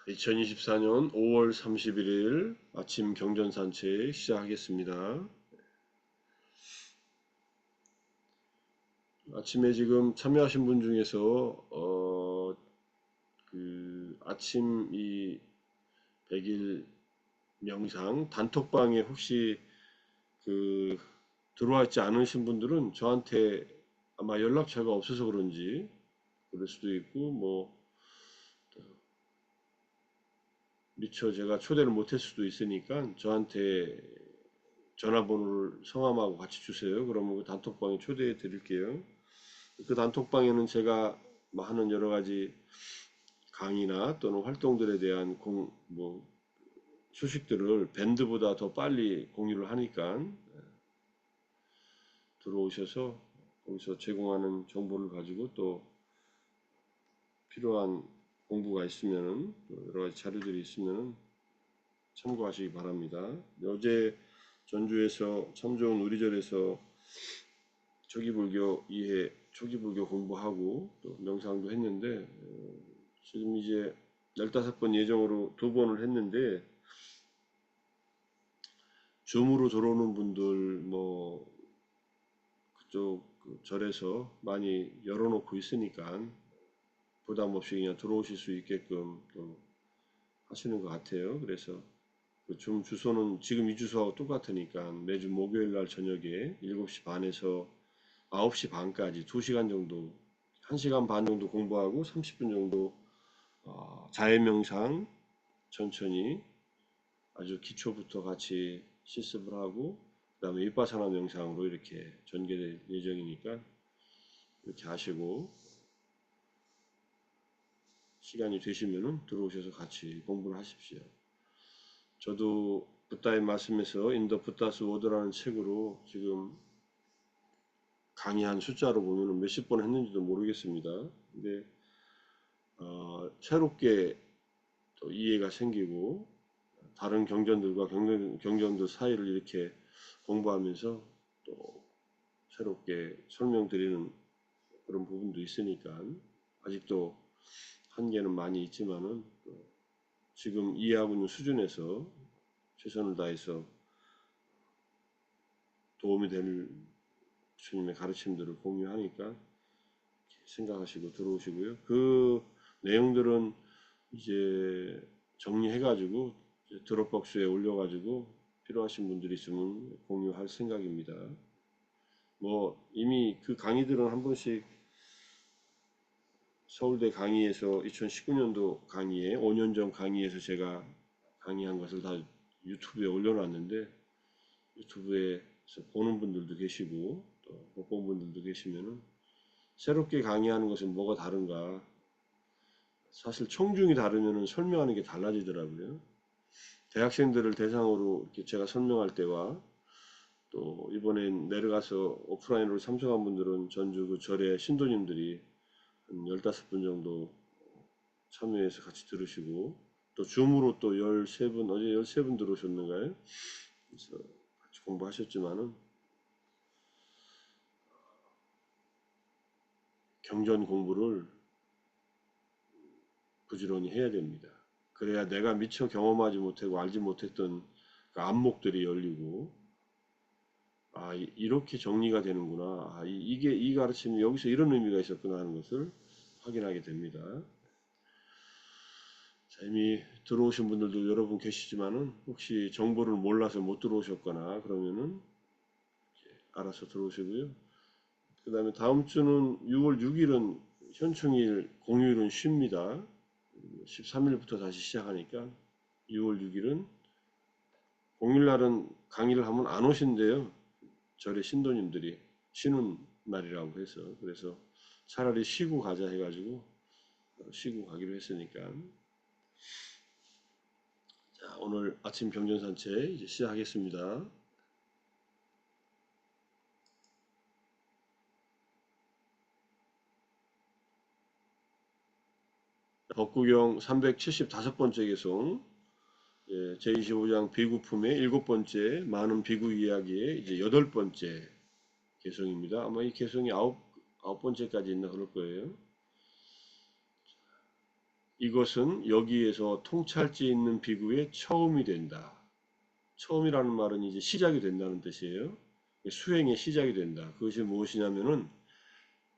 2024년 5월 31일 아침 경전 산책 시작하겠습니다. 아침에 지금 참여하신 분 중에서 아침 이 100일 명상 단톡방에 혹시 들어와 있지 않으신 분들은 저한테 아마 연락처가 없어서 그런지 그럴 수도 있고 미처 제가 초대를 못할 수도 있으니까 저한테 전화번호를 성함하고 같이 주세요. 그러면 그 단톡방에 초대해 드릴게요. 그 단톡방에는 제가 하는 여러 가지 강의나 또는 활동들에 대한 소식들을 밴드보다 더 빨리 공유를 하니까 들어오셔서 거기서 제공하는 정보를 가지고 또 필요한 공부가 있으면은 또 여러 가지 자료들이 있으면은 참고하시기 바랍니다. 어제 전주에서 참 좋은 우리절에서 초기불교 이해, 초기불교 공부하고 또 명상도 했는데 지금 이제 15번 예정으로 2번을 했는데 줌으로 들어오는 분들 그쪽 그 절에서 많이 열어놓고 있으니까 부담 없이 그냥 들어오실 수 있게끔 또 하시는 것 같아요. 그래서 그 줌 주소는 지금 이 주소하고 똑같으니까 매주 목요일 날 저녁에 7시 반에서 9시 반까지 2시간 정도, 1시간 반 정도 공부하고 30분 정도 자해명상 천천히 아주 기초부터 같이 실습을 하고 그 다음에 윗바사나 명상으로 이렇게 전개될 예정이니까 이렇게 하시고 시간이 되시면은 들어오셔서 같이 공부를 하십시오. 저도 붓다의 말씀에서 인더 붓다스 워드라는 책으로 지금 강의한 숫자로 보면은 몇십 번 했는지도 모르겠습니다. 근데 새롭게 또 이해가 생기고 다른 경전들과 경전들 사이를 이렇게 공부하면서 또 새롭게 설명드리는 그런 부분도 있으니까 아직도 한계는 많이 있지만은 지금 이해하고 있는 수준에서 최선을 다해서 도움이 될 주님의 가르침들을 공유하니까 생각하시고 들어오시고요. 그 내용들은 이제 정리해가지고 드롭박스에 올려가지고 필요하신 분들이 있으면 공유할 생각입니다. 이미 그 강의들은 한 번씩 서울대 강의에서 2019년도 강의에 5년 전 강의에서 제가 강의한 것을 다 유튜브에 올려놨는데 유튜브에서 보는 분들도 계시고 또 못 본 분들도 계시면은 새롭게 강의하는 것은 뭐가 다른가? 사실 청중이 다르면은 설명하는 게 달라지더라고요. 대학생들을 대상으로 이렇게 제가 설명할 때와 또 이번엔 내려가서 오프라인으로 참석한 분들은 전주 그 절의 신도님들이 한 15분 정도 참여해서 같이 들으시고 또 줌으로 또 13분, 어제 13분 들어오셨는가요? 그래서 같이 공부하셨지만은 경전 공부를 부지런히 해야 됩니다. 그래야 내가 미처 경험하지 못하고 알지 못했던 그 안목들이 열리고 이렇게 정리가 되는구나. 이게 이 가르침이 여기서 이런 의미가 있었구나 하는 것을 확인하게 됩니다. 자, 이미 들어오신 분들도 여러분 계시지만은 혹시 정보를 몰라서 못 들어오셨거나 그러면은 알아서 들어오시고요. 그 다음에 다음 주는 6월 6일은 현충일 공휴일은 쉽니다. 13일부터 다시 시작하니까 6월 6일은 공휴일날은 강의를 하면 안 오신대요. 절의 신도님들이 쉬는 날이라고 해서 그래서 차라리 쉬고 가자 해가지고 쉬고 가기로 했으니까 자, 오늘 아침 경전산책 이제 시작하겠습니다. 법구경 375번째 개송 제25장 비구품의 7번째 많은 비구 이야기의 이제 8번째 개송입니다. 아마 이 개송이 아홉 번째까지 있나 그럴 거예요. 이것은 여기에서 통찰지 있는 비구의 처음이 된다. 처음이라는 말은 이제 시작이 된다는 뜻이에요. 수행의 시작이 된다. 그것이 무엇이냐면은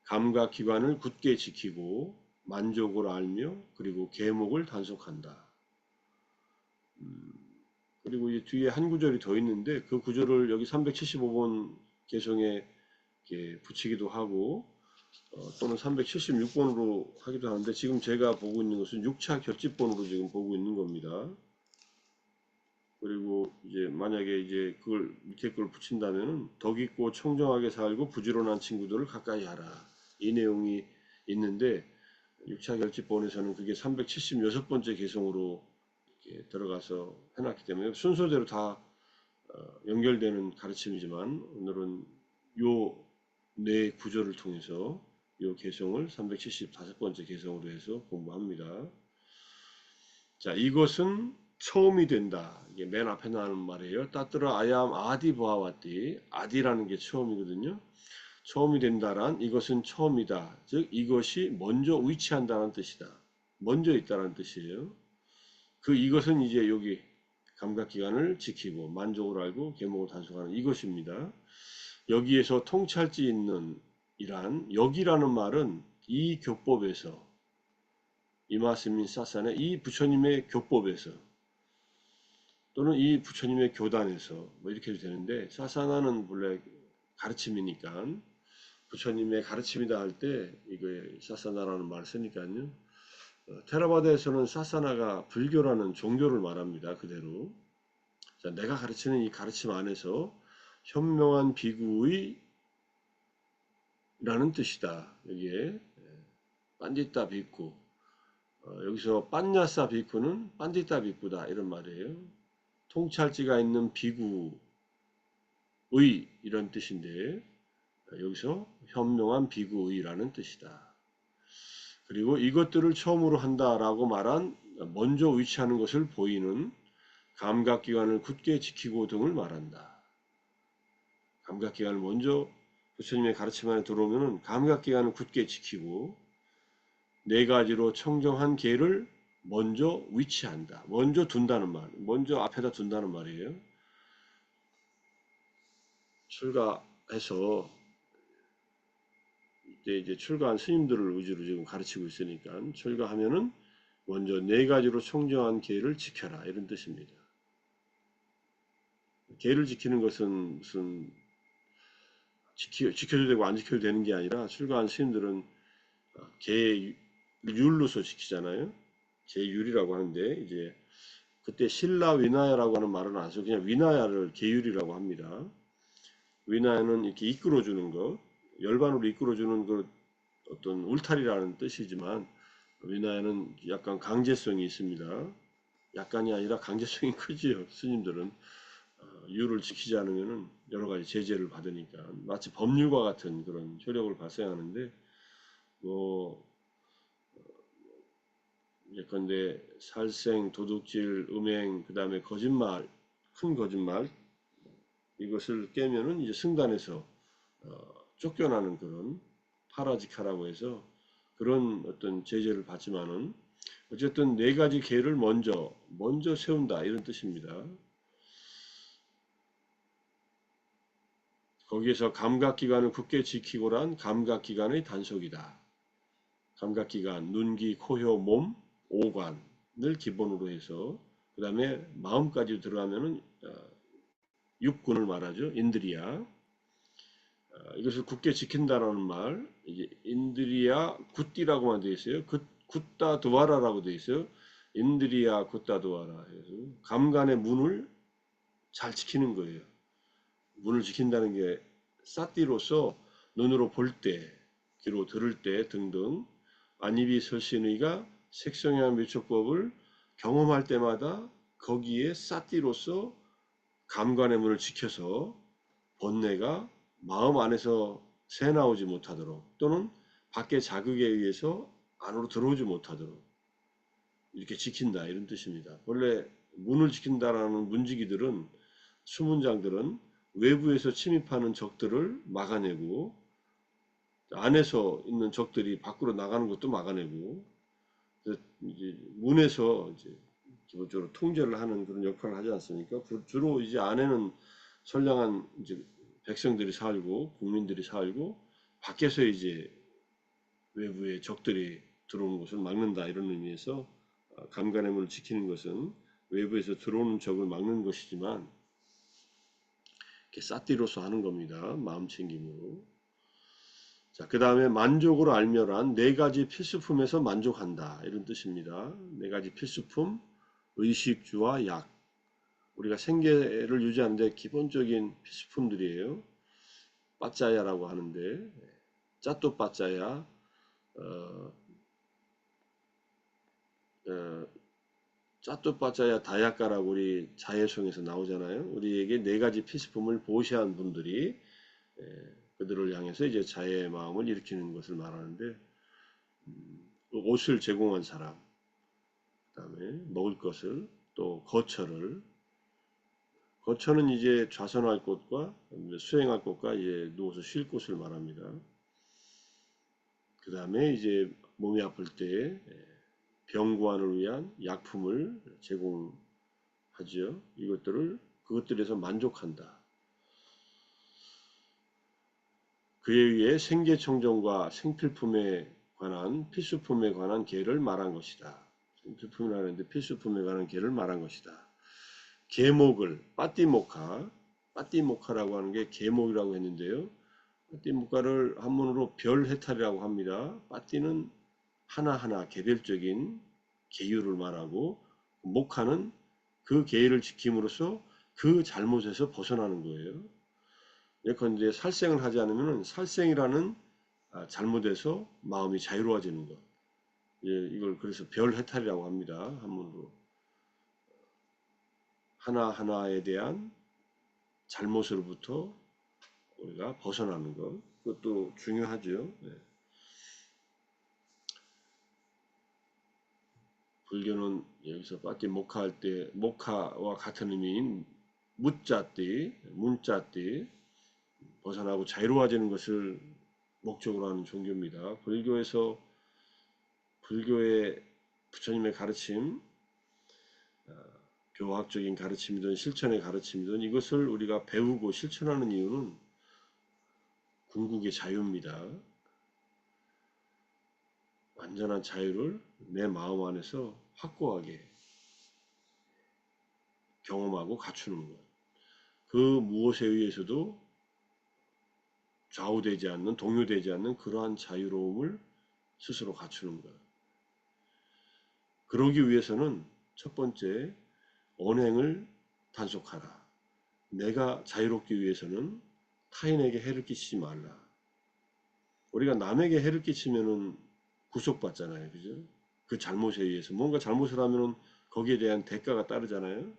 감각기관을 굳게 지키고 만족을 알며 그리고 계목을 단속한다. 그리고 이 뒤에 한 구절이 더 있는데 그 구절을 여기 375번 개성에 붙이기도 하고 또는 376번으로 하기도 하는데 지금 제가 보고 있는 것은 6차 결집본으로 지금 보고 있는 겁니다. 그리고 이제 만약에 이제 그걸 밑에 걸 붙인다면은 덕 있고 청정하게 살고 부지런한 친구들을 가까이 하라. 이 내용이 있는데 6차 결집본에서는 그게 376번째 개성으로 이렇게 들어가서 해놨기 때문에 순서대로 다 연결되는 가르침이지만 오늘은 요 네 구조를 통해서 요 개성을 375번째 개성으로 해서 공부합니다. 자, 이것은 처음이 된다. 이게 맨 앞에 나오는 말이에요. 따뜨라 아얌 아디 보아왔디. 아디라는 게 처음이거든요. 처음이 된다란 이것은 처음이다. 즉 이것이 먼저 위치한다는 뜻이다. 먼저 있다는 뜻이에요. 그 이것은 이제 여기 감각기관을 지키고 만족을 알고 계목을 단속하는 이것입니다. 여기에서 통찰지 있는 이란 여기라는 말은 이 교법에서 이마스민 사산의 이 부처님의 교법에서 또는 이 부처님의 교단에서 뭐 이렇게 해도 되는데 사사나는 본래 가르침이니까 부처님의 가르침이다 할 때 이거에 사사나라는 말을 쓰니까요. 테라바다에서는 사사나가 불교라는 종교를 말합니다. 그대로. 자, 내가 가르치는 이 가르침 안에서 현명한 비구의 라는 뜻이다. 여기에 빤디따 비쿠 여기서 빤냐사 비쿠는 빤디따 비쿠다 이런 말이에요. 통찰지가 있는 비구의 이런 뜻인데 여기서 현명한 비구의라는 뜻이다. 그리고 이것들을 처음으로 한다라고 말한 먼저 위치하는 것을 보이는 감각기관을 굳게 지키고 등을 말한다. 감각기관을 먼저 부처님의 가르침 안에 들어오면 감각기관을 굳게 지키고 네 가지로 청정한 계를 먼저 위치한다. 먼저 둔다는 말. 먼저 앞에다 둔다는 말이에요. 출가해서 이제 출가한 스님들을 위주로 지금 가르치고 있으니까 출가하면은 먼저 네 가지로 청정한 계를 지켜라 이런 뜻입니다. 계를 지키는 것은 무슨 지켜도 되고 안 지켜도 되는 게 아니라 출가한 스님들은 계율로서 지키잖아요. 계율이라고 하는데 이제 그때 신라 위나야라고 하는 말은 안 써요. 그냥 위나야를 계율이라고 합니다. 위나야는 이렇게 이끌어주는 것, 열반으로 이끌어주는 그 어떤 울타리라는 뜻이지만 위나야는 약간 강제성이 있습니다. 약간이 아니라 강제성이 크지요. 스님들은 율을 지키지 않으면 여러 가지 제재를 받으니까 마치 법률과 같은 그런 효력을 발생하는데 뭐 예컨대 살생, 도둑질, 음행, 그 다음에 거짓말, 큰 거짓말 이것을 깨면은 이제 승단에서 쫓겨나는 그런 파라지카라고 해서 그런 어떤 제재를 받지만은 어쨌든 네 가지 계를 먼저 세운다 이런 뜻입니다. 거기에서 감각기관을 굳게 지키고란 감각기관의 단속이다. 감각기관, 눈, 귀, 코, 혀, 몸, 오관을 기본으로 해서 그 다음에 마음까지 들어가면은 육군을 말하죠. 인드리아. 이것을 굳게 지킨다라는 말, 이제 인드리아 굿디라고만 되어 있어요. 굿다 두와라라고 되어 있어요. 인드리아 굿다 두와라 해서 감간의 문을 잘 지키는 거예요. 문을 지킨다는 게 사띠로서 눈으로 볼 때, 귀로 들을 때 등등 안입이 설신의가 색성향 밀촉법을 경험할 때마다 거기에 사띠로서 감관의 문을 지켜서 번뇌가 마음 안에서 새 나오지 못하도록 또는 밖의 자극에 의해서 안으로 들어오지 못하도록 이렇게 지킨다 이런 뜻입니다. 원래 문을 지킨다라는 문지기들은 수문장들은 외부에서 침입하는 적들을 막아내고 안에서 있는 적들이 밖으로 나가는 것도 막아내고 그래서 이제 문에서 이제 기본적으로 통제를 하는 그런 역할을 하지 않습니까? 주로 이제 안에는 선량한 이제 백성들이 살고 국민들이 살고 밖에서 이제 외부의 적들이 들어오는 것을 막는다 이런 의미에서 감간의 문을 지키는 것은 외부에서 들어오는 적을 막는 것이지만 이렇게 싹띠로서 하는 겁니다. 마음 챙김으로. 자, 그 다음에 만족으로 알며란 네 가지 필수품에서 만족한다 이런 뜻입니다. 네 가지 필수품, 의식주와 약. 우리가 생계를 유지하는데 기본적인 필수품들이에요. 빠짜야라고 하는데 짜또 빠짜야, 어, 어, 짜또 빠짜야 다약가라고 우리 자예송에서 나오잖아요. 우리에게 네 가지 필수품을 보시한 분들이 그들을 향해서 이제 자애의 마음을 일으키는 것을 말하는데 옷을 제공한 사람, 그다음에 먹을 것을 또 거처는 이제 좌선할 곳과 수행할 곳과 이제 누워서 쉴 곳을 말합니다. 그 다음에 이제 몸이 아플 때 병구안을 위한 약품을 제공하지요. 그것들에서 만족한다. 그에 의해 생계청정과 생필품에 관한 필수품에 관한 계를 말한 것이다. 생필품이라는데 필수품에 관한 계를 말한 것이다. 계목을 빠띠모카라고 하는 게 계목이라고 했는데요. 빠띠모카를 한문으로 별해탈이라고 합니다. 빠띠는 하나하나 개별적인 계율을 말하고 모카는 그 계율을 지킴으로써 그 잘못에서 벗어나는 거예요. 예컨대 살생을 하지 않으면 살생이라는 잘못에서 마음이 자유로워지는 것. 예, 이걸 그래서 별해탈이라고 합니다. 한문으로. 하나하나에 대한 잘못으로부터 우리가 벗어나는 것. 그것도 중요하죠. 네. 불교는 여기서 빠띠 모카 할 때 모카와 같은 의미인 무자띠, 문자띠 벗어나고 자유로워지는 것을 목적으로 하는 종교입니다. 불교의 부처님의 가르침, 교학적인 가르침이든 실천의 가르침이든 이것을 우리가 배우고 실천하는 이유는 궁극의 자유입니다. 완전한 자유를 내 마음 안에서 확고하게 경험하고 갖추는 것. 그 무엇에 의해서도 좌우되지 않는, 동요되지 않는 그러한 자유로움을 스스로 갖추는 것. 그러기 위해서는 첫 번째, 언행을 단속하라. 내가 자유롭기 위해서는 타인에게 해를 끼치지 말라. 우리가 남에게 해를 끼치면은 구속받잖아요. 그죠? 그 잘못에 의해서. 뭔가 잘못을 하면은 거기에 대한 대가가 따르잖아요.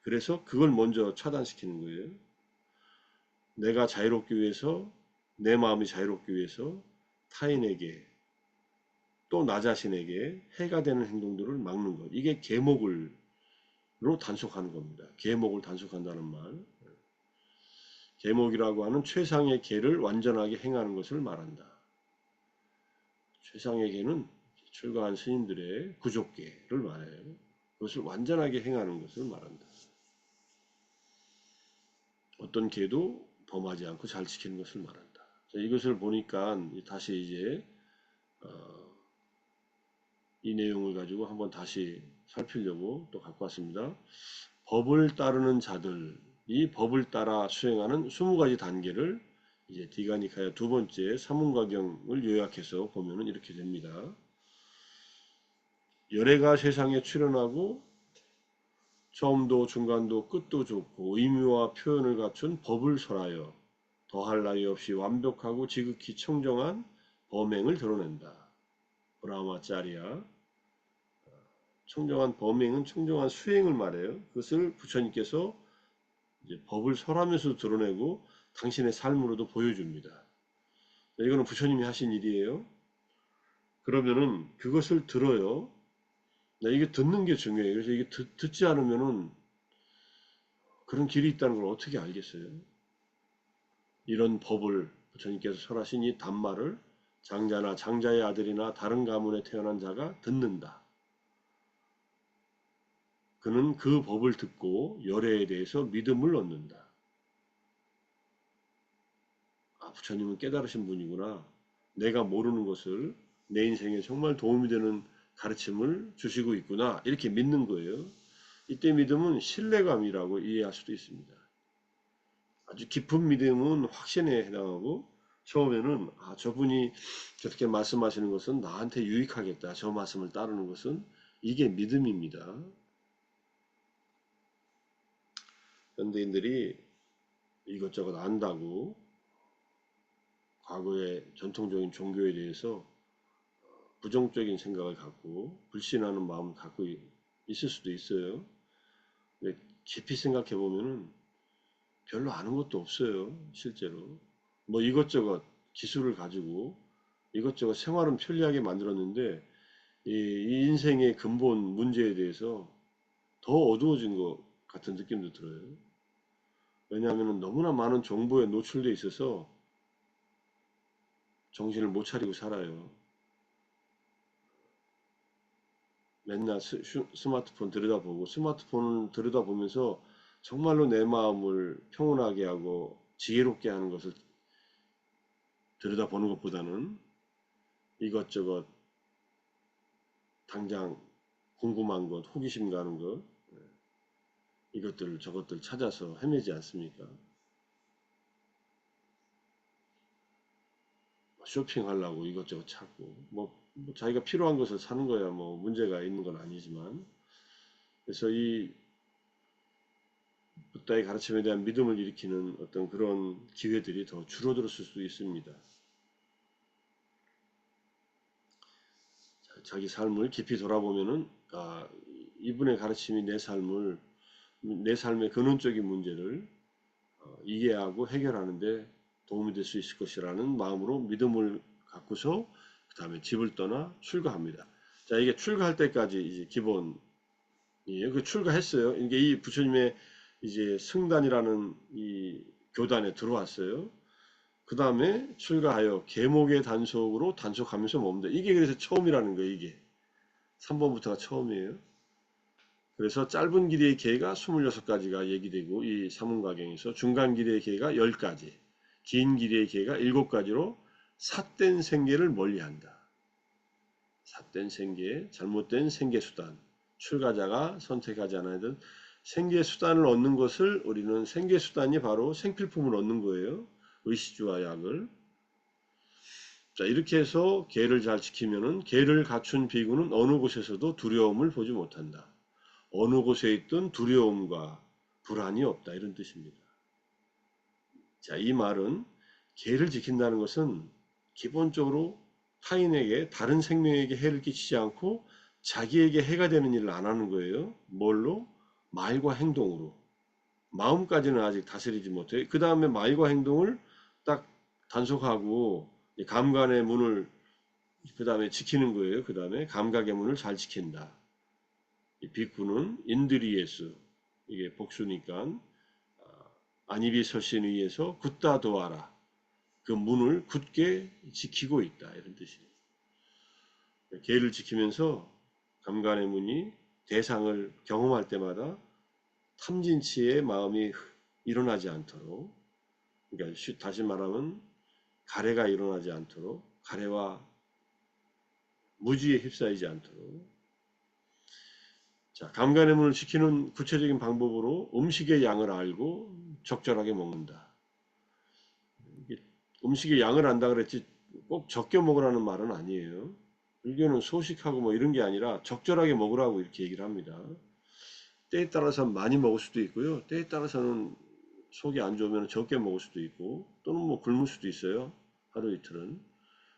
그래서 그걸 먼저 차단시키는 거예요. 내가 자유롭기 위해서, 내 마음이 자유롭기 위해서 타인에게 또 나 자신에게 해가 되는 행동들을 막는 것. 이게 계목으로 단속하는 겁니다. 계목을 단속한다는 말. 계목이라고 하는 최상의 계를 완전하게 행하는 것을 말한다. 최상의 계는 출가한 스님들의 구족계를 말해요. 그것을 완전하게 행하는 것을 말한다. 어떤 계도 범하지 않고 잘 지키는 것을 말한다. 자, 이것을 보니까 다시 이제 이 내용을 가지고 한번 다시 살피려고 또 갖고 왔습니다. 법을 따르는 자들이 법을 따라 수행하는 20가지 단계를 이제 디가니카야 두 번째 사문가경을 요약해서 보면은 이렇게 됩니다. 열애가 세상에 출현하고 처음도 중간도 끝도 좋고 의미와 표현을 갖춘 법을 설하여 더할 나위 없이 완벽하고 지극히 청정한 범행을 드러낸다. 브라마짜리야. 청정한 범행은 청정한 수행을 말해요. 그것을 부처님께서 이제 법을 설하면서 드러내고 당신의 삶으로도 보여줍니다. 이거는 부처님이 하신 일이에요. 그러면은 그것을 들어요. 이게 듣는 게 중요해요. 그래서 이게 듣지 않으면은 그런 길이 있다는 걸 어떻게 알겠어요? 이런 법을 부처님께서 설하신 이 단말을 장자나 장자의 아들이나 다른 가문에 태어난 자가 듣는다. 그는 그 법을 듣고 열애에 대해서 믿음을 얻는다. 아, 부처님은 깨달으신 분이구나. 내가 모르는 것을 내 인생에 정말 도움이 되는 가르침을 주시고 있구나. 이렇게 믿는 거예요. 이때 믿음은 신뢰감이라고 이해할 수도 있습니다. 아주 깊은 믿음은 확신에 해당하고 처음에는 아, 저분이 저렇게 말씀하시는 것은 나한테 유익하겠다. 저 말씀을 따르는 것은 이게 믿음입니다. 현대인들이 이것저것 안다고 과거의 전통적인 종교에 대해서 부정적인 생각을 갖고 불신하는 마음을 갖고 있을 수도 있어요. 근데 깊이 생각해 보면은 별로 아는 것도 없어요. 실제로. 뭐 이것저것 기술을 가지고 이것저것 생활은 편리하게 만들었는데 이 인생의 근본 문제에 대해서 더 어두워진 것 같은 느낌도 들어요. 왜냐하면 너무나 많은 정보에 노출돼 있어서 정신을 못 차리고 살아요. 맨날 스마트폰 들여다보고 스마트폰을 들여다보면서 정말로 내 마음을 평온하게 하고 지혜롭게 하는 것을 들여다보는 것보다는 이것저것 당장 궁금한 것, 호기심 가는 것, 이것들 저것들 찾아서 헤매지 않습니까? 쇼핑하려고 이것저것 찾고 뭐 자기가 필요한 것을 사는 거야 뭐 문제가 있는 건 아니지만 그래서 이 붓다의 가르침에 대한 믿음을 일으키는 어떤 그런 기회들이 더 줄어들었을 수도 있습니다. 자기 삶을 깊이 돌아보면은 아, 이분의 가르침이 내 삶의 근원적인 문제를 이해하고 해결하는데 도움이 될 수 있을 것이라는 마음으로 믿음을 갖고서 그 다음에 집을 떠나 출가합니다. 자, 이게 출가할 때까지 이제 기본이에요. 그 출가했어요. 이게 이 부처님의 이제 승단이라는 이 교단에 들어왔어요. 그 다음에 출가하여 계목의 단속으로 단속하면서 뭡니다. 이게 그래서 처음이라는 거예요. 이게 3번부터가 처음이에요. 그래서 짧은 길이의 계가 26가지가 얘기되고 이 사문가경에서 중간 길이의 계가 10가지, 긴 길이의 계가 7가지로 삿된 생계를 멀리한다. 삿된 생계, 잘못된 생계수단, 출가자가 선택하지 않아야 될 생계수단을 얻는 것을 우리는 생계수단이 바로 생필품을 얻는 거예요. 의시주와 약을. 자, 이렇게 해서 계를 잘 지키면은 계를 갖춘 비구는 어느 곳에서도 두려움을 보지 못한다. 어느 곳에 있든 두려움과 불안이 없다. 이런 뜻입니다. 자, 이 말은 계를 지킨다는 것은 기본적으로 타인에게 다른 생명에게 해를 끼치지 않고 자기에게 해가 되는 일을 안 하는 거예요. 뭘로? 말과 행동으로. 마음까지는 아직 다스리지 못해요. 그 다음에 말과 행동을 딱 단속하고 감관의 문을 그 다음에 지키는 거예요. 그 다음에 감각의 문을 잘 지킨다. 이 비쿠는 인드리예수 이게 복수니까 안입이 설신에 의해서 굳다 도하라. 그 문을 굳게 지키고 있다. 이런 뜻이에요. 계를 지키면서 감관의 문이 대상을 경험할 때마다 탐진치의 마음이 일어나지 않도록 그러니까 다시 말하면 가래가 일어나지 않도록 가래와 무지에 휩싸이지 않도록 자, 감간의 문을 지키는 구체적인 방법으로 음식의 양을 알고 적절하게 먹는다. 음식의 양을 안다 그랬지 꼭 적게 먹으라는 말은 아니에요. 불교는 소식하고 뭐 이런 게 아니라 적절하게 먹으라고 이렇게 얘기를 합니다. 때에 따라서 많이 먹을 수도 있고요. 때에 따라서는 속이 안 좋으면 적게 먹을 수도 있고 또는 뭐 굶을 수도 있어요. 하루 이틀은.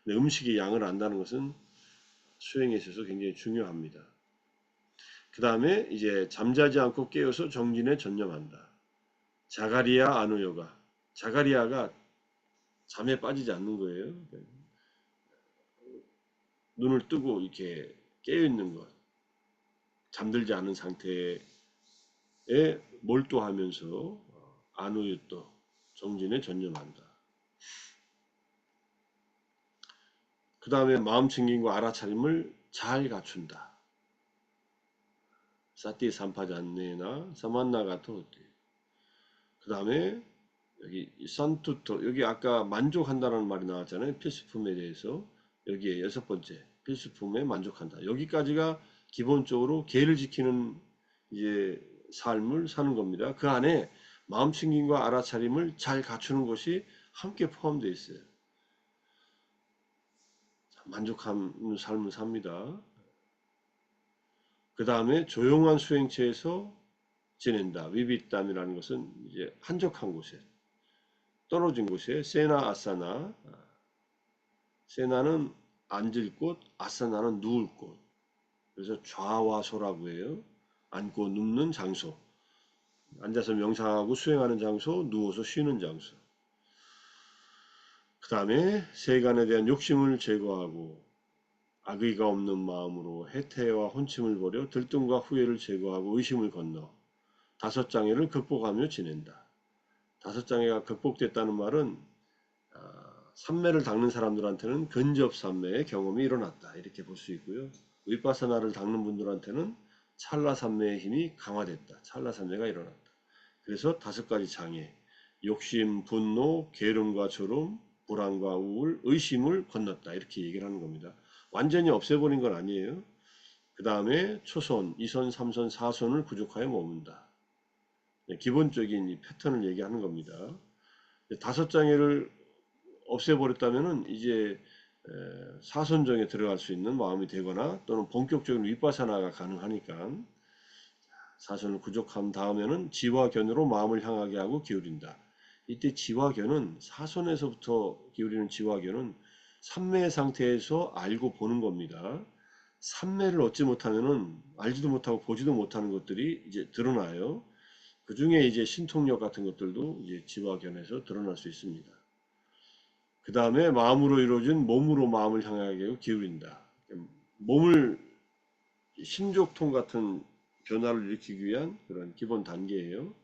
근데 음식의 양을 안다는 것은 수행에 있어서 굉장히 중요합니다. 그 다음에 이제 잠자지 않고 깨어서 정진에 전념한다. 자가리아 아누요가. 자가리아가 잠에 빠지지 않는 거예요. 눈을 뜨고 이렇게 깨어있는 것. 잠들지 않은 상태에 몰두하면서 아누유또 정진에 전념한다. 그 다음에 마음 챙김과 알아차림을 잘 갖춘다. 사티 삼파잔네나 사만나가토. 그 다음에 여기 산투토, 여기 아까 만족한다라는 말이 나왔잖아요. 필수품에 대해서. 여기에 여섯 번째, 필수품에 만족한다. 여기까지가 기본적으로 계를 지키는 이제 삶을 사는 겁니다. 그 안에 마음 챙김과 알아차림을 잘 갖추는 것이 함께 포함되어 있어요. 만족하는 삶을 삽니다. 그 다음에 조용한 수행체에서 지낸다. 위빗담이라는 것은 이제 한적한 곳에, 떨어진 곳에, 세나 아사나, 세나는 앉을 곳, 아사나는 누울 곳. 그래서 좌와소라고 해요. 앉고 눕는 장소. 앉아서 명상하고 수행하는 장소, 누워서 쉬는 장소. 그 다음에 세간에 대한 욕심을 제거하고 악의가 없는 마음으로 해태와 혼침을 버려 들뜸과 후회를 제거하고 의심을 건너 다섯 장애를 극복하며 지낸다. 다섯 장애가 극복됐다는 말은 삼매를 닦는 사람들한테는 근접삼매의 경험이 일어났다. 이렇게 볼 수 있고요. 윗바사나를 닦는 분들한테는 찰나삼매의 힘이 강화됐다. 찰나삼매가 일어났다. 그래서 다섯 가지 장애, 욕심, 분노, 게으름과 졸음, 불안과 우울, 의심을 건넜다. 이렇게 얘기를 하는 겁니다. 완전히 없애버린 건 아니에요. 그 다음에 초선, 이선, 삼선, 사선을 구족하여 머문다. 기본적인 이 패턴을 얘기하는 겁니다. 다섯 장애를 없애버렸다면은 이제 사선정에 들어갈 수 있는 마음이 되거나 또는 본격적인 윗바사나가 가능하니까 사선을 구족한 다음에는 지와견으로 마음을 향하게 하고 기울인다. 이때 지와견은 사선에서부터 기울이는 지와견은 삼매 상태에서 알고 보는 겁니다. 삼매를 얻지 못하면은 알지도 못하고 보지도 못하는 것들이 이제 드러나요. 그 중에 이제 신통력 같은 것들도 이제 지와견에서 드러날 수 있습니다. 그 다음에 마음으로 이루어진 몸으로 마음을 향하게 기울인다. 몸을 신족통 같은 변화를 일으키기 위한 그런 기본 단계예요.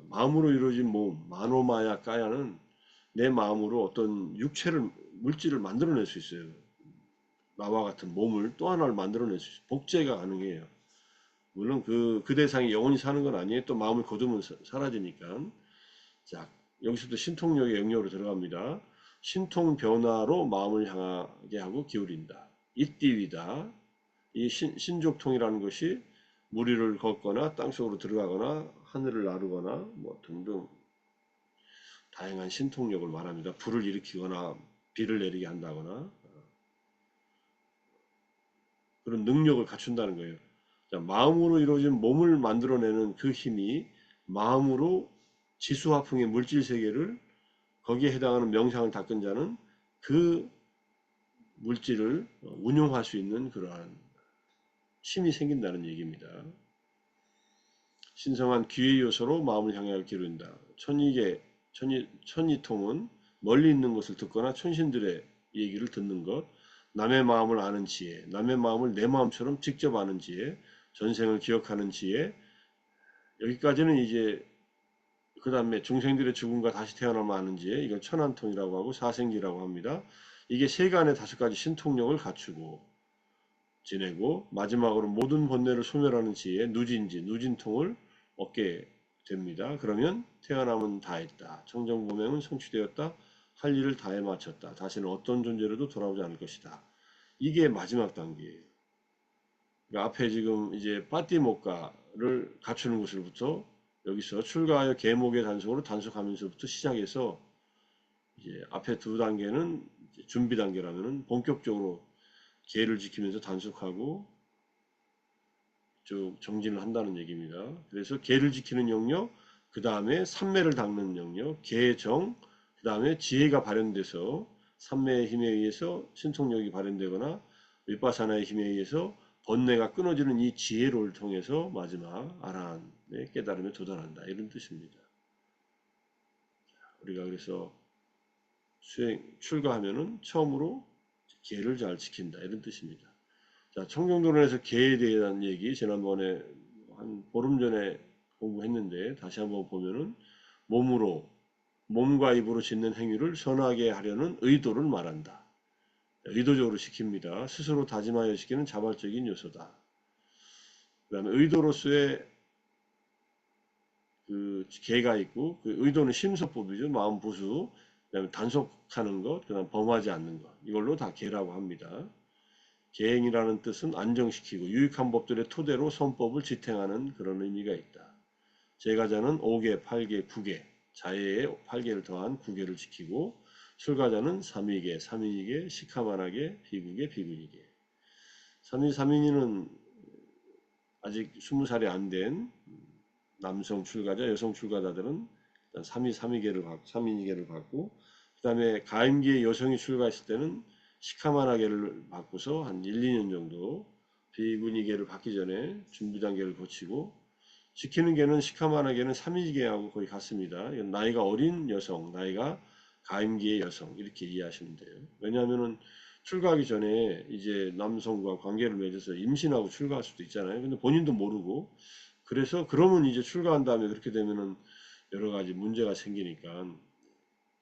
마음으로 이루어진 몸, 마노마야 까야는 내 마음으로 어떤 육체를, 물질을 만들어낼 수 있어요. 나와 같은 몸을 또 하나를 만들어낼 수 있어요. 복제가 가능해요. 물론 그 대상이 영원히 사는 건 아니에요. 또 마음을 거두면 사라지니까. 자, 여기서부터 신통력의 영역으로 들어갑니다. 신통 변화로 마음을 향하게 하고 기울인다. 이띠위다. 이 신족통이라는 것이 물 위를 걷거나 땅속으로 들어가거나 하늘을 나르거나 뭐 등등 다양한 신통력을 말합니다. 불을 일으키거나 비를 내리게 한다거나 그런 능력을 갖춘다는 거예요. 자, 마음으로 이루어진 몸을 만들어내는 그 힘이 마음으로 지수화풍의 물질 세계를 거기에 해당하는 명상을 닦은 자는 그 물질을 운용할 수 있는 그러한 힘이 생긴다는 얘기입니다. 신성한 귀의 요소로 마음을 향하여 기른다. 천이통은 멀리 있는 것을 듣거나 천신들의 얘기를 듣는 것, 남의 마음을 아는 지혜, 남의 마음을 내 마음처럼 직접 아는 지혜, 전생을 기억하는 지혜, 여기까지는 이제 그 다음에 중생들의 죽음과 다시 태어나면 아는 지혜, 이걸 천안통이라고 하고 사생기라고 합니다. 이게 세간의 다섯 가지 신통력을 갖추고 지내고 마지막으로 모든 번뇌를 소멸하는 지혜, 누진지, 누진통을 얻게 됩니다. 그러면 태어남은 다했다. 청정보명은 성취되었다. 할 일을 다해 마쳤다. 다시는 어떤 존재로도 돌아오지 않을 것이다. 이게 마지막 단계예요. 그러니까 앞에 지금 이제 빠띠모카를 갖추는 것으로부터 여기서 출가하여 계목의 단속으로 단속하면서부터 시작해서 이제 앞에 두 단계는 준비 단계라면은 본격적으로 계를 지키면서 단속하고 쭉 정진을 한다는 얘기입니다. 그래서 계를 지키는 영역, 그 다음에 삼매를 닦는 영역, 계정, 그 다음에 지혜가 발현돼서 삼매의 힘에 의해서 신통력이 발현되거나 윗바사나의 힘에 의해서 번뇌가 끊어지는 이 지혜를 통해서 마지막 아라한의 깨달음에 도달한다. 이런 뜻입니다. 우리가 그래서 출가하면은 처음으로 계를 잘 지킨다. 이런 뜻입니다. 자, 청정도론에서 계에 대한 얘기 지난번에 한 보름 전에 공부했는데 다시 한번 보면은 몸과 입으로 짓는 행위를 선하게 하려는 의도를 말한다. 의도적으로 시킵니다. 스스로 다짐하여 시키는 자발적인 요소다. 그 다음에 의도로서의 그 계가 있고, 그 의도는 심서법이죠. 마음 부수, 그다음에 단속하는 것, 그다음 범하지 않는 것. 이걸로 다 계라고 합니다. 계행이라는 뜻은 안정시키고 유익한 법들의 토대로 선법을 지탱하는 그런 의미가 있다. 제가자는 5개, 8개, 9개, 자해에 8개를 더한 9개를 지키고 출가자는 3위계, 3인위계, 시카만하게, 비국계, 비군이계. 3인, 3인위는 아직 20살이 안 된 남성 출가자, 여성 출가자들은 일단 3위, 3위계를 받고, 3인위계를 받고, 그 다음에 가임기에 여성이 출가했을 때는 시카마나계를 받고서 한 1, 2년 정도 비군이계를 받기 전에 준비 단계를 거치고, 지키는 계는 시카마나계는 3인위계하고 거의 같습니다. 이건 나이가 어린 여성, 나이가 가임기의 여성 이렇게 이해하시면 돼요. 왜냐하면은 출가하기 전에 이제 남성과 관계를 맺어서 임신하고 출가할 수도 있잖아요. 근데 본인도 모르고 그래서 그러면 이제 출가한 다음에 그렇게 되면은 여러 가지 문제가 생기니까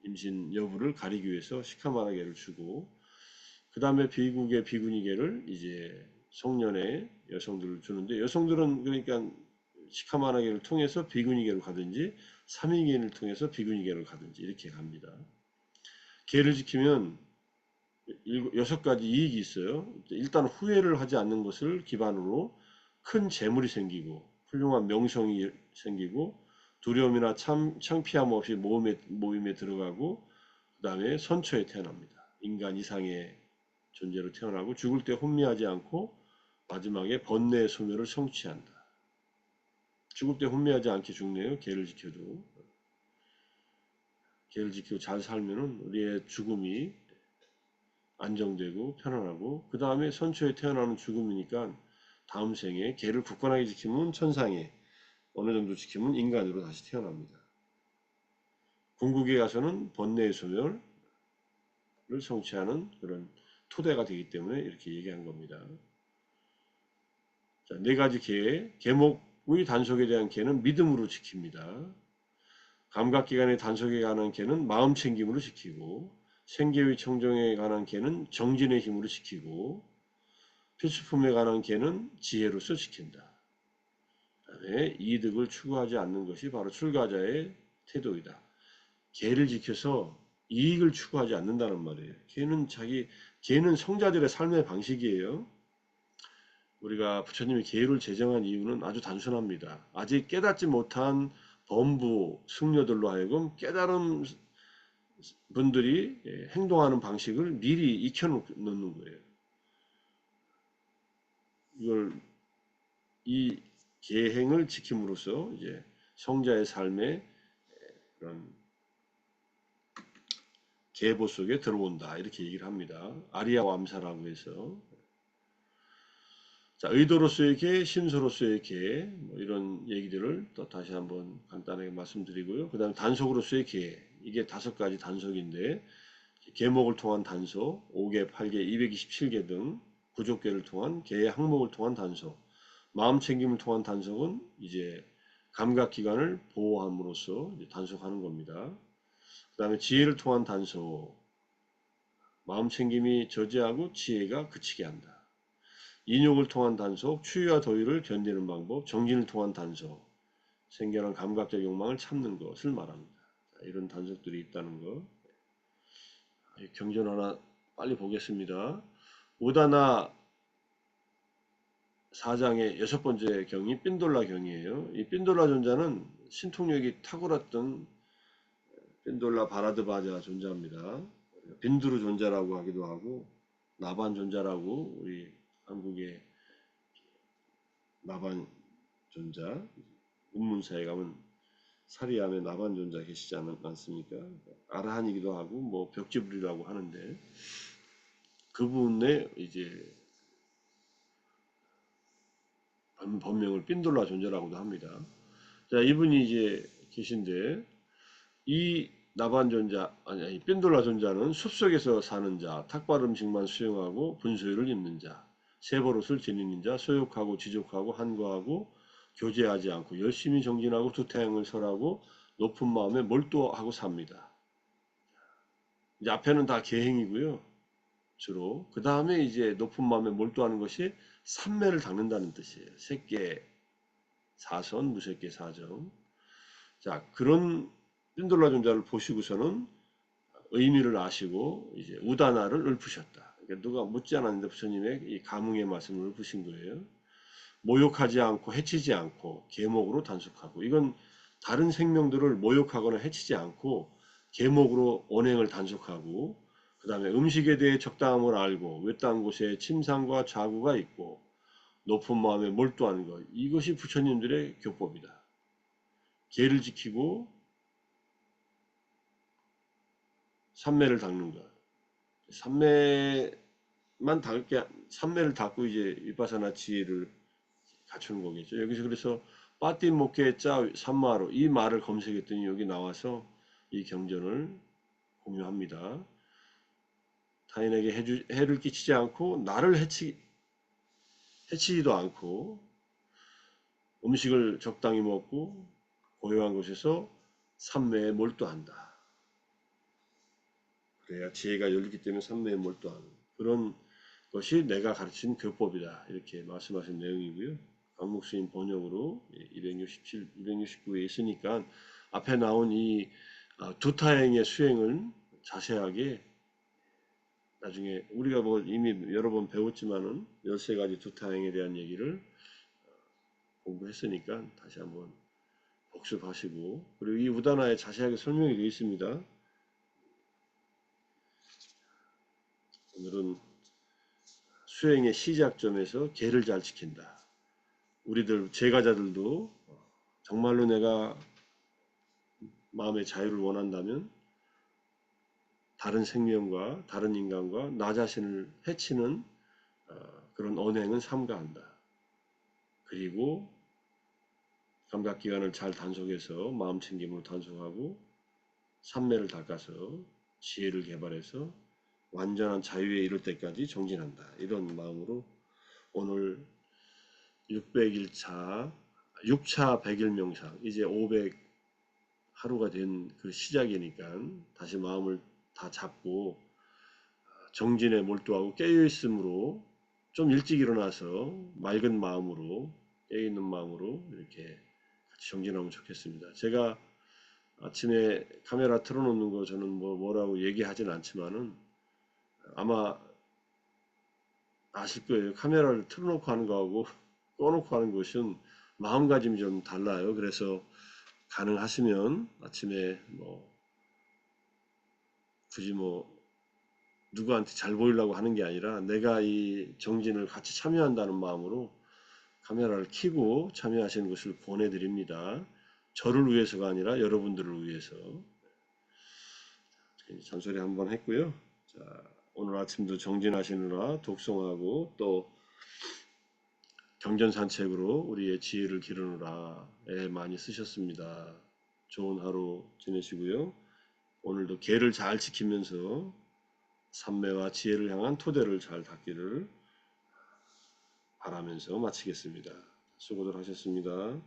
임신 여부를 가리기 위해서 시카마나계를 주고 그 다음에 비국의 비군이계를 이제 성년의 여성들을 주는데 여성들은 그러니까 시카마나계를 통해서 비군이계로 가든지 3인계를 통해서 비군이계로 가든지 이렇게 갑니다. 계를 지키면 6가지 이익이 있어요. 일단 후회를 하지 않는 것을 기반으로 큰 재물이 생기고 훌륭한 명성이 생기고 두려움이나 창피함 없이 모임에 들어가고 그 다음에 선처에 태어납니다. 인간 이상의 존재로 태어나고 죽을 때 혼미하지 않고 마지막에 번뇌의 소멸을 성취한다. 죽을 때 혼미하지 않게 죽네요. 계를 지켜도. 계를 지키고 잘 살면은 우리의 죽음이 안정되고 편안하고 그 다음에 선처에 태어나는 죽음이니까 다음 생에 계를 굳건하게 지키면 천상에 어느 정도 지키면 인간으로 다시 태어납니다. 궁극에 가서는 번뇌의 소멸을 성취하는 그런 토대가 되기 때문에 이렇게 얘기한 겁니다. 자, 4가지 계, 계목의 단속에 대한 계는 믿음으로 지킵니다. 감각기관의 단속에 관한 계는 마음 챙김으로 지키고 생계의 청정에 관한 계는 정진의 힘으로 지키고 필수품에 관한 계는 지혜로서 지킨다. 그다음에 이득을 추구하지 않는 것이 바로 출가자의 태도이다. 계를 지켜서 이익을 추구하지 않는다는 말이에요. 계는 성자들의 삶의 방식이에요. 우리가 부처님이 계율을 제정한 이유는 아주 단순합니다. 아직 깨닫지 못한 범부 승려들로 하여금 깨달은 분들이 행동하는 방식을 미리 익혀놓는 거예요. 이 계행을 지킴으로써 이제 성자의 삶의 그런 계보 속에 들어온다 이렇게 얘기를 합니다. 아리아 왑사라고 해서 자 의도로서의 계, 신소로서의 계, 뭐 이런 얘기들을 또 다시 한번 간단하게 말씀드리고요. 그 다음에 단속으로서의 계, 이게 5가지 단속인데 계목을 통한 단속, 5개, 8개, 227개 등 구족계를 통한 계의 항목을 통한 단속, 마음 챙김을 통한 단속은 이제 감각기관을 보호함으로써 단속하는 겁니다. 그 다음에 지혜를 통한 단속, 마음 챙김이 저지하고 지혜가 그치게 한다. 인욕을 통한 단속, 추위와 더위를 견디는 방법, 정진을 통한 단속, 생겨난 감각적 욕망을 참는 것을 말합니다. 이런 단속들이 있다는 거. 경전 하나 빨리 보겠습니다. 우다나 4장의 6번째 경이 핀돌라 경이에요. 이 핀돌라 존자는 신통력이 탁월했던 핀돌라 바라드바자 존자입니다. 빈두르 존자라고 하기도 하고 나반 존자라고 우리 한국의 나반 존자 운문사에 가면 사리암에 나반 존자 계시지 않습니까? 아라한이기도 하고 뭐 벽지불이라고 하는데 그분의 이제 본명을 핀돌라 존자라고도 합니다. 자, 이분이 이제 계신데 이 나반 존자 아니 핀돌라 존자는 숲속에서 사는 자, 탁발 음식만 수용하고 분소유를 입는 자, 세버릇을 지니는 자, 소욕하고 지족하고 한거하고 교제하지 않고 열심히 정진하고 두태양을 설하고 높은 마음에 몰두하고 삽니다. 이제 앞에는 다 계행이고요. 주로. 그 다음에 이제 높은 마음에 몰두하는 것이 삼매를 닦는다는 뜻이에요. 색계 사선, 무색계 사정. 자, 그런 핀돌라 존자를 보시고서는 의미를 아시고 이제 우다나를 읊으셨다. 그러니까 누가 묻지 않았는데 부처님의 이 감흥의 말씀을 읊으신 거예요. 모욕하지 않고 해치지 않고 계목으로 단속하고, 이건 다른 생명들을 모욕하거나 해치지 않고 계목으로 언행을 단속하고, 그 다음에 음식에 대해 적당함을 알고 외딴 곳에 침상과 좌구가 있고 높은 마음에 몰두하는 것, 이것이 부처님들의 교법이다. 계를 지키고 삼매를 닦는 것. 삼매를 닦고 이제 위파사나 지혜를 갖추는 거겠죠. 여기서 그래서 빠띠 목회 짜 삼마로 이 말을 검색했더니 여기 나와서 이 경전을 공유합니다. 타인에게 해를 끼치지 않고 나를 해치지도 않고 음식을 적당히 먹고 고요한 곳에서 삼매에 몰두한다. 그래야 지혜가 열리기 때문에 삼매에 몰두하는 그런 것이 내가 가르친 교법이다. 이렇게 말씀하신 내용이고요. 강목스님 번역으로 267, 269에 있으니까 앞에 나온 이 두타행의 수행을 자세하게 나중에 우리가 뭐 이미 여러 번 배웠지만은 13가지 두타행에 대한 얘기를 공부했으니까 다시 한번 복습하시고, 그리고 이 우다나에 자세하게 설명이 되어 있습니다. 오늘은 수행의 시작점에서 계를 잘 지킨다. 우리들 제가자들도 정말로 내가 마음의 자유를 원한다면 다른 생명과 다른 인간과 나 자신을 해치는 그런 언행은 삼가한다. 그리고 감각기관을 잘 단속해서 마음 챙김으로 단속하고 삼매를 닦아서 지혜를 개발해서 완전한 자유에 이를 때까지 정진한다. 이런 마음으로 오늘 600일차 6차 100일 명상, 이제 500 하루가 된 그 시작이니까 다시 마음을 다 잡고 정진에 몰두하고 깨어있음으로 좀 일찍 일어나서 맑은 마음으로 깨어있는 마음으로 이렇게 같이 정진하면 좋겠습니다. 제가 아침에 카메라 틀어놓는 거 저는 뭐라고 얘기하진 않지만은 아마 아실 거예요. 카메라를 틀어놓고 하는 거하고 꺼놓고 하는 것은 마음가짐이 좀 달라요. 그래서 가능하시면 아침에 굳이 누구한테 잘 보이려고 하는 게 아니라 내가 이 정진을 같이 참여한다는 마음으로 카메라를 켜고 참여하시는 것을 권해드립니다. 저를 위해서가 아니라 여러분들을 위해서. 잔소리 한번 했고요. 자, 오늘 아침도 정진하시느라 독송하고 또 경전 산책으로 우리의 지혜를 기르느라 애 많이 쓰셨습니다. 좋은 하루 지내시고요. 오늘도 계를 잘 지키면서 삼매와 지혜를 향한 토대를 잘 닦기를 바라면서 마치겠습니다. 수고들 하셨습니다.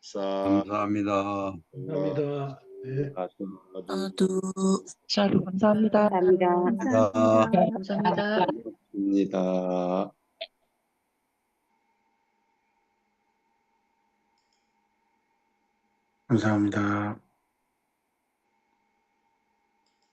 사, 감사합니다. 감사합니다. 네. 사두, 샤루 감사합니다. 감사합니다. 감사합니다. 감사합니다. 감사합니다. 감사합니다.